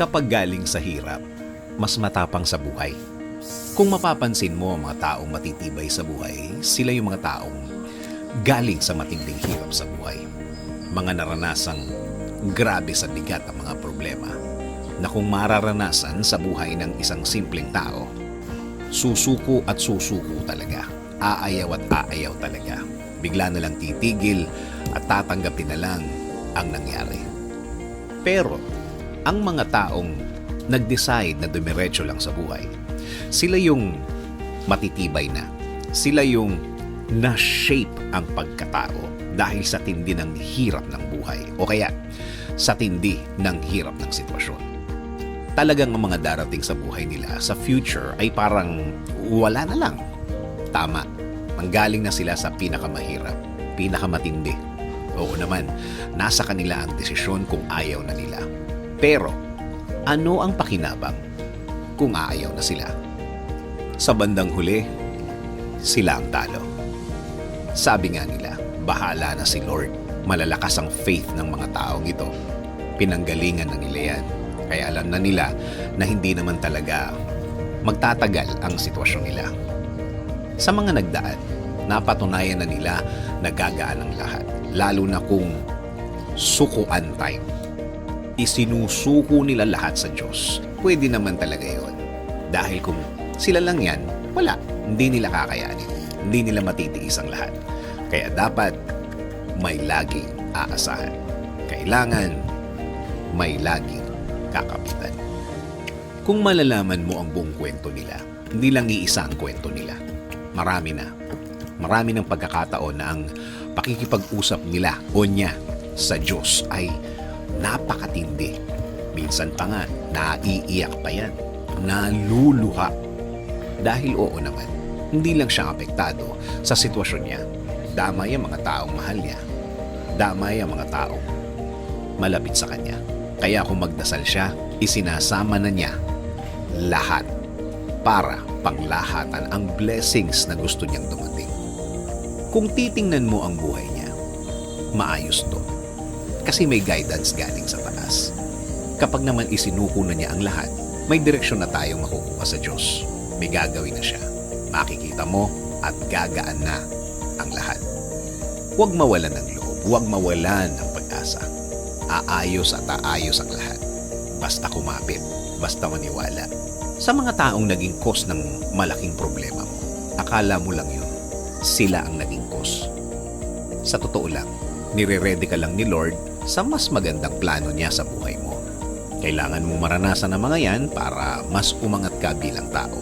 kapag galing sa hirap, mas matapang sa buhay. Kung mapapansin mo ang mga taong matitibay sa buhay, sila yung mga taong galing sa matinding hirap sa buhay. Mga naranasang grabe sa bigat ang mga problema na kung mararanasan sa buhay ng isang simpleng tao, susuko at susuko talaga. Aayaw at aayaw talaga. Bigla na lang titigil at tatanggapin na lang ang nangyari. Pero, ang mga taong nag-decide na dumiretso lang sa buhay, sila yung matitibay na. Sila yung na-shape ang pagkatao dahil sa tindi ng hirap ng buhay o kaya sa tindi ng hirap ng sitwasyon. Talagang ang mga darating sa buhay nila sa future ay parang wala na lang. Tama, manggaling na sila sa pinakamahirap, pinakamatindi. Oo naman, nasa kanila ang desisyon kung ayaw na nila. Pero, ano ang pakinabang kung aayaw na sila? Sa bandang huli, sila ang talo. Sabi nga nila, bahala na si Lord. Malalakas ang faith ng mga taong ito. Pinanggalingan na nila yan. Kaya alam na nila na hindi naman talaga magtatagal ang sitwasyon nila. Sa mga nagdaan, napatunayan na nila na gagaan ang lahat. Lalo na kung sukuan time. Isinusuko nila lahat sa Diyos. Pwede naman talaga yun. Dahil kung sila lang yan, wala. Hindi nila kakayanin. Hindi nila matitiis ang lahat. Kaya dapat may laging aasahan. Kailangan may laging kakapitan. Kung malalaman mo ang buong kwento nila, hindi lang iisa ang kwento nila. Marami na. Marami ng pagkakataon na ang pakikipag-usap nila o niya sa Diyos ay napakatindi. Minsan pa nga, naiiyak pa yan. Naluluha. Dahil oo naman, hindi lang siya apektado sa sitwasyon niya. Damay ang mga taong mahal niya. Damay ang mga taong malapit sa kanya. Kaya kung magdasal siya, isinasama na niya lahat para panglahatan ang blessings na gusto niyang dumating. Kung titingnan mo ang buhay niya, maayos to. Kasi may guidance galing sa taas. Kapag naman isinuko na niya ang lahat, may direksyon na tayong makukuha sa Diyos. May gagawin na siya. Makikita mo at gagaan na ang lahat. Huwag mawalan ng loob. Huwag mawalan ng pag-asa. Aayos at aayos ang lahat. Basta kumapit. Basta maniwala. Sa mga taong naging cause ng malaking problema mo, akala mo lang yun. Sila ang naging cause. Sa totoo lang, nire-ready ka lang ni Lord sa mas magandang plano niya sa buhay mo. Kailangan mong maranasan ang mga yan para mas umangat ka bilang tao.